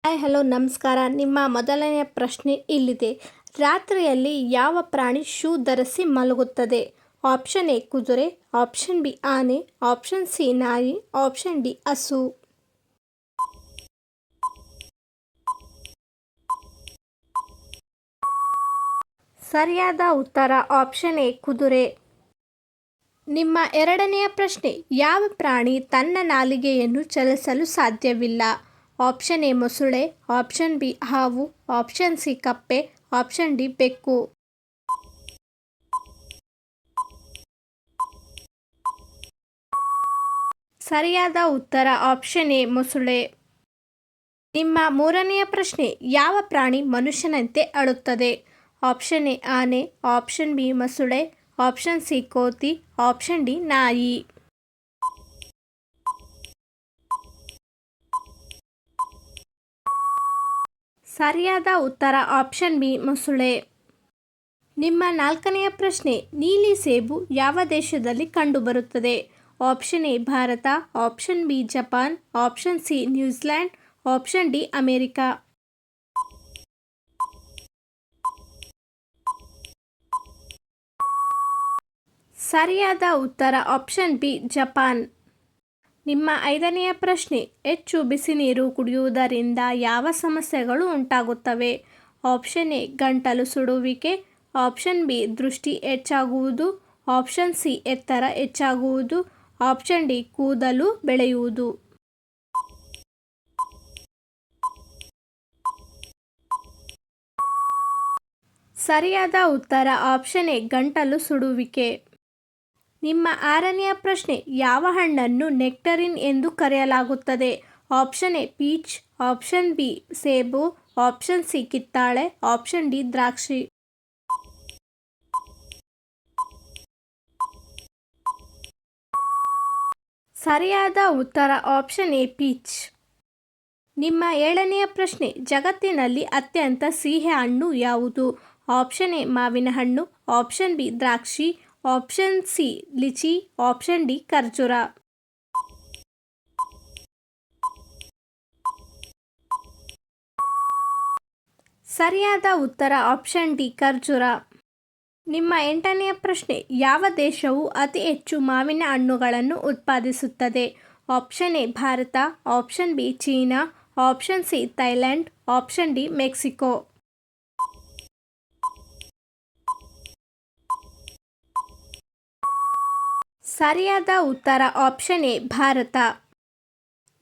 Hi hello ನಮಸ್ಕಾರ. ನಿಮ್ಮ ಮೊದಲನೆಯ ಪ್ರಶ್ನೆ ಇಲ್ಲಿದೆ. ರಾತ್ರಿಯಲ್ಲಿ ಯಾವ ಪ್ರಾಣಿ ಶೂ ಧರಿಸಿ ಮಲಗುತ್ತದೆ? ಆಪ್ಷನ್ ಎ ಕುದುರೆ, ಆಪ್ಷನ್ ಬಿ ಆನೆ, ಆಪ್ಷನ್ ಸಿ ನಾಯಿ, ಆಪ್ಷನ್ ಡಿ ಹಸು. ಸರಿಯಾದ ಉತ್ತರ ಆಪ್ಷನ್ ಎ ಕುದುರೆ. ನಿಮ್ಮ ಎರಡನೆಯ ಪ್ರಶ್ನೆ, ಯಾವ ಪ್ರಾಣಿ ತನ್ನ ನಾಲಿಗೆಯನ್ನು ಚಲಿಸಲು ಸಾಧ್ಯವಿಲ್ಲ? ಆಪ್ಷನ್ ಎ ಮೊಸಳೆ, ಆಪ್ಷನ್ ಬಿ ಹಾವು, ಆಪ್ಷನ್ ಸಿ ಕಪ್ಪೆ, ಆಪ್ಷನ್ ಡಿ ಬೆಕ್ಕು. ಸರಿಯಾದ ಉತ್ತರ ಆಪ್ಷನ್ ಎ ಮೊಸಳೆ. ನಿಮ್ಮ ಮೂರನೆಯ ಪ್ರಶ್ನೆ, ಯಾವ ಪ್ರಾಣಿ ಮನುಷ್ಯನಂತೆ ಅಳುತ್ತದೆ? ಆಪ್ಷನ್ ಎ ಆನೆ, ಆಪ್ಷನ್ ಬಿ ಮೊಸಳೆ, ಆಪ್ಷನ್ ಸಿ ಕೋತಿ, ಆಪ್ಷನ್ ಡಿ ನಾಯಿ. ಸರಿಯಾದ ಉತ್ತರ ಆಪ್ಷನ್ ಬಿ ಮೊಸಳೆ. ನಿಮ್ಮ ನಾಲ್ಕನೆಯ ಪ್ರಶ್ನೆ, ನೀಲಿ ಸೇಬು ಯಾವ ದೇಶದಲ್ಲಿ ಕಂಡುಬರುತ್ತದೆ? Option A Bharat, option B Japan, option C New Zealand, option D America. ಸರಿಯಾದ ಉತ್ತರ ಆಪ್ಷನ್ ಬಿ ಜಪಾನ್. ನಿಮ್ಮ ಐದನೆಯ ಪ್ರಶ್ನೆ, ಹೆಚ್ಚು ಬಿಸಿ ನೀರು ಕುಡಿಯುವುದರಿಂದ ಯಾವ ಸಮಸ್ಯೆಗಳು ಉಂಟಾಗುತ್ತವೆ? ಆಪ್ಷನ್ ಎ ಗಂಟಲು ಸುಡುವಿಕೆ, ಆಪ್ಷನ್ ಬಿ ದೃಷ್ಟಿ ಹೆಚ್ಚಾಗುವುದು, ಆಪ್ಷನ್ ಸಿ ಎತ್ತರ ಹೆಚ್ಚಾಗುವುದು, ಆಪ್ಷನ್ ಡಿ ಕೂದಲು ಬೆಳೆಯುವುದು. ಸರಿಯಾದ ಉತ್ತರ ಆಪ್ಷನ್ ಎ ಗಂಟಲು ಸುಡುವಿಕೆ. ನಿಮ್ಮ ಆರನೆಯ ಪ್ರಶ್ನೆ, ಯಾವ ಹಣ್ಣನ್ನು ನೆಕ್ಟರಿನ್ ಎಂದು ಕರೆಯಲಾಗುತ್ತದೆ? Option A peach, option B ಸೇಬು, ಆಪ್ಷನ್ ಸಿ ಕಿತ್ತಾಳೆ, ಆಪ್ಷನ್ ಡಿ ದ್ರಾಕ್ಷಿ. ಸರಿಯಾದ ಉತ್ತರ ಆಪ್ಷನ್ ಎ ಪೀಚ್. ನಿಮ್ಮ ಏಳನೆಯ ಪ್ರಶ್ನೆ, ಜಗತ್ತಿನಲ್ಲಿ ಅತ್ಯಂತ ಸಿಹಿ ಹಣ್ಣು ಯಾವುದು? ಆಪ್ಷನ್ ಎ ಮಾವಿನ ಹಣ್ಣು, ಆಪ್ಷನ್ ಬಿ ದ್ರಾಕ್ಷಿ, option C litchi, option D ಖರ್ಜೂರ. ಸರಿಯಾದ ಉತ್ತರ ಆಪ್ಷನ್ ಡಿ ಖರ್ಜೂರ. ನಿಮ್ಮ ಎಂಟನೆಯ ಪ್ರಶ್ನೆ, ಯಾವ ದೇಶವು ಅತಿ ಹೆಚ್ಚು ಮಾವಿನ ಹಣ್ಣುಗಳನ್ನು ಉತ್ಪಾದಿಸುತ್ತದೆ? Option A Bharat, option B China, option C Thailand, option D Mexico. ಸರಿಯಾದ ಉತ್ತರ ಆಪ್ಷನ್ ಎ ಭಾರತ.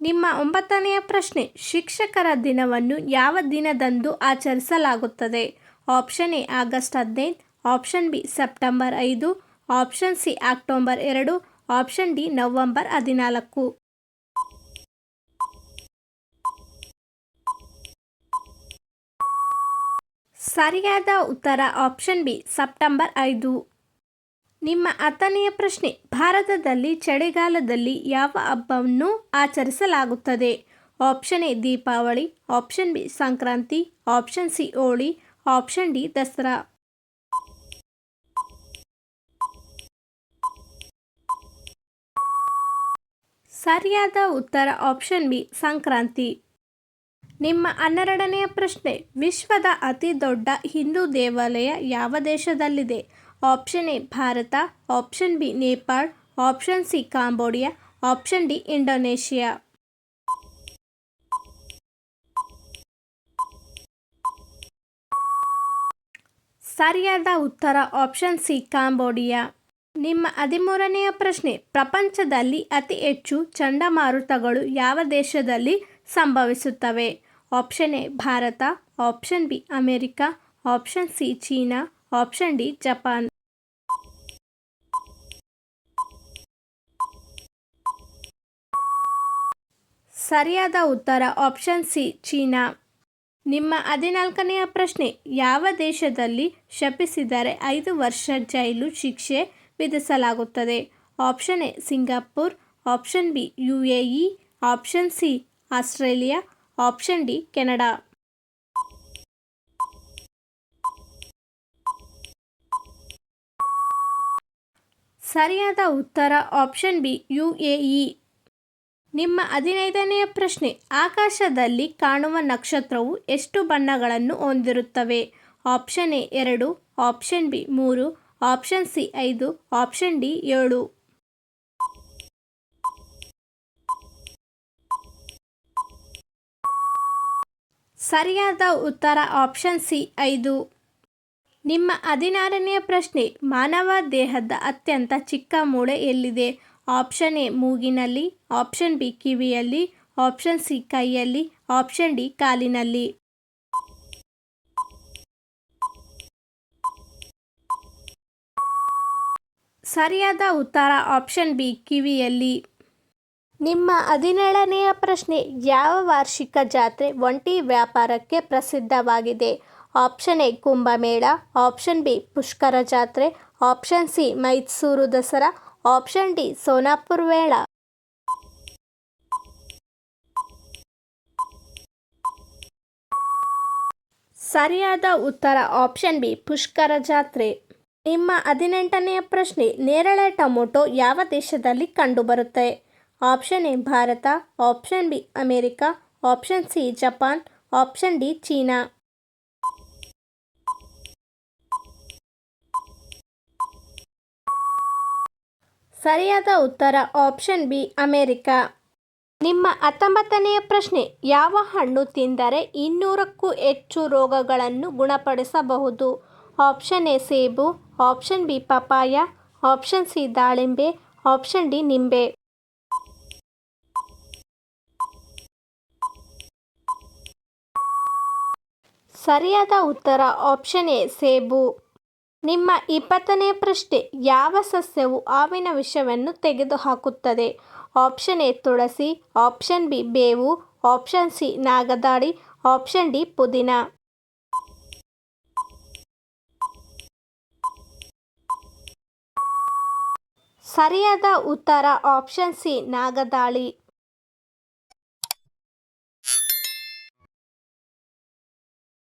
ನಿಮ್ಮ ಒಂಬತ್ತನೆಯ ಪ್ರಶ್ನೆ, ಶಿಕ್ಷಕರ ದಿನವನ್ನು ಯಾವ ದಿನದಂದು ಆಚರಿಸಲಾಗುತ್ತದೆ? Option A August 15, option B September 5, option C October 2, option D November 14. ಸರಿಯಾದ ಉತ್ತರ ಆಪ್ಷನ್ ಬಿ ಸೆಪ್ಟೆಂಬರ್ 5. ನಿಮ್ಮ ಹತ್ತನೆಯ ಪ್ರಶ್ನೆ, ಭಾರತದಲ್ಲಿ ಚಳಿಗಾಲದಲ್ಲಿ ಯಾವ ಹಬ್ಬವನ್ನು ಆಚರಿಸಲಾಗುತ್ತದೆ? Option A Deepavali, option B Sankranti, option C Holi, option D Dasara. ಸರಿಯಾದ ಉತ್ತರ ಆಪ್ಷನ್ ಬಿ ಸಂಕ್ರಾಂತಿ. ನಿಮ್ಮ 12ನೆಯ ಪ್ರಶ್ನೆ, ವಿಶ್ವದ ಅತಿ ದೊಡ್ಡ ಹಿಂದೂ ದೇವಾಲಯ ಯಾವ ದೇಶದಲ್ಲಿದೆ? Option A Bharat, option B Nepal, option C Cambodia, option D Indonesia. ಸರಿಯಾದ ಉತ್ತರ ಆಪ್ಷನ್ ಸಿ ಕಾಂಬೋಡಿಯಾ. ನಿಮ್ಮ 13ನೆಯ ಪ್ರಶ್ನೆ, ಪ್ರಪಂಚದಲ್ಲಿ ಅತಿ ಹೆಚ್ಚು ಚಂಡಮಾರುತಗಳು ಯಾವ ದೇಶದಲ್ಲಿ ಸಂಭವಿಸುತ್ತವೆ? Option A Bharat, option B America, option C China, option D Japan. ಸರಿಯಾದ ಉತ್ತರ ಆಪ್ಷನ್ ಸಿ ಚೀನಾ. ನಿಮ್ಮ 14ನೆಯ ಪ್ರಶ್ನೆ, ಯಾವ ದೇಶದಲ್ಲಿ ಶಪಿಸಿದರೆ 5 ವರ್ಷ ಜೈಲು ಶಿಕ್ಷೆ ವಿಧಿಸಲಾಗುತ್ತದೆ? Option A Singapore, option B UAE, option C Australia, option D Canada. ಸರಿಯಾದ ಉತ್ತರ ಆಪ್ಷನ್ ಬಿ UAE. ನಿಮ್ಮ 15ನೆಯ ಪ್ರಶ್ನೆ, ಆಕಾಶದಲ್ಲಿ ಕಾಣುವ ನಕ್ಷತ್ರವು ಎಷ್ಟು ಬಣ್ಣಗಳನ್ನು ಹೊಂದಿರುತ್ತವೆ? Option A 2, option B 3, option C 5, option D 7. ಸರಿಯಾದ ಉತ್ತರ ಆಪ್ಷನ್ ಸಿ 5. ನಿಮ್ಮ 16ನೆಯ ಪ್ರಶ್ನೆ, ಮಾನವ ದೇಹದ ಅತ್ಯಂತ ಚಿಕ್ಕ ಮೂಳೆ ಎಲ್ಲಿದೆ? ಆಪ್ಷನ್ ಎ ಮೂಗಿನಲ್ಲಿ, ಆಪ್ಷನ್ ಬಿ ಕಿವಿಯಲ್ಲಿ, ಆಪ್ಷನ್ ಸಿ ಕೈಯಲ್ಲಿ, ಆಪ್ಷನ್ ಡಿ ಕಾಲಿನಲ್ಲಿ. ಸರಿಯಾದ ಉತ್ತರ ಆಪ್ಷನ್ ಬಿ ಕಿವಿಯಲ್ಲಿ. ನಿಮ್ಮ 17ನೆಯ ಪ್ರಶ್ನೆ, ಯಾವ ವಾರ್ಷಿಕ ಜಾತ್ರೆ ಒಂಟಿ ವ್ಯಾಪಾರಕ್ಕೆ ಪ್ರಸಿದ್ಧವಾಗಿದೆ? Option A Kumbh Mela, option B Pushkar ಜಾತ್ರೆ, option C Mysuru Dasara, option D Sonepur Mela. ಸರಿಯಾದ ಉತ್ತರ ಆಪ್ಷನ್ ಬಿ ಪುಷ್ಕರ ಜಾತ್ರೆ. ನಿಮ್ಮ 18ನೆಯ ಪ್ರಶ್ನೆ, ನೇರಳೆ ಟೊಮೊಟೊ ಯಾವ ದೇಶದಲ್ಲಿ ಕಂಡುಬರುತ್ತೆ? Option A Bharat, option B America, option C Japan, option D China. ಸರಿಯಾದ ಉತ್ತರ ಆಪ್ಷನ್ ಬಿ ಅಮೆರಿಕ. ನಿಮ್ಮ 19ನೆಯ ಪ್ರಶ್ನೆ, ಯಾವ ಹಣ್ಣು ತಿಂದರೆ 200ಕ್ಕೂ ಹೆಚ್ಚು ರೋಗಗಳನ್ನು ಗುಣಪಡಿಸಬಹುದು? ಆಪ್ಷನ್ ಎ ಸೇಬು, option B papaya, option C ದಾಳಿಂಬೆ, ಆಪ್ಷನ್ ಡಿ ನಿಂಬೆ. ಸರಿಯಾದ ಉತ್ತರ ಆಪ್ಷನ್ ಎ ಸೇಬು. ನಿಮ್ಮ 20ನೆಯ ಪ್ರಶ್ನೆ, ಯಾವ ಸಸ್ಯವು ಹಾವಿನ ವಿಷವನ್ನು ತೆಗೆದುಹಾಕುತ್ತದೆ? ಆಪ್ಷನ್ ಎ ತುಳಸಿ, ಆಪ್ಷನ್ ಬಿ ಬೇವು, ಆಪ್ಷನ್ ಸಿ ನಾಗದಾಳಿ, ಆಪ್ಷನ್ ಡಿ ಪುದೀನ. ಸರಿಯಾದ ಉತ್ತರ ಆಪ್ಷನ್ ಸಿ ನಾಗದಾಳಿ.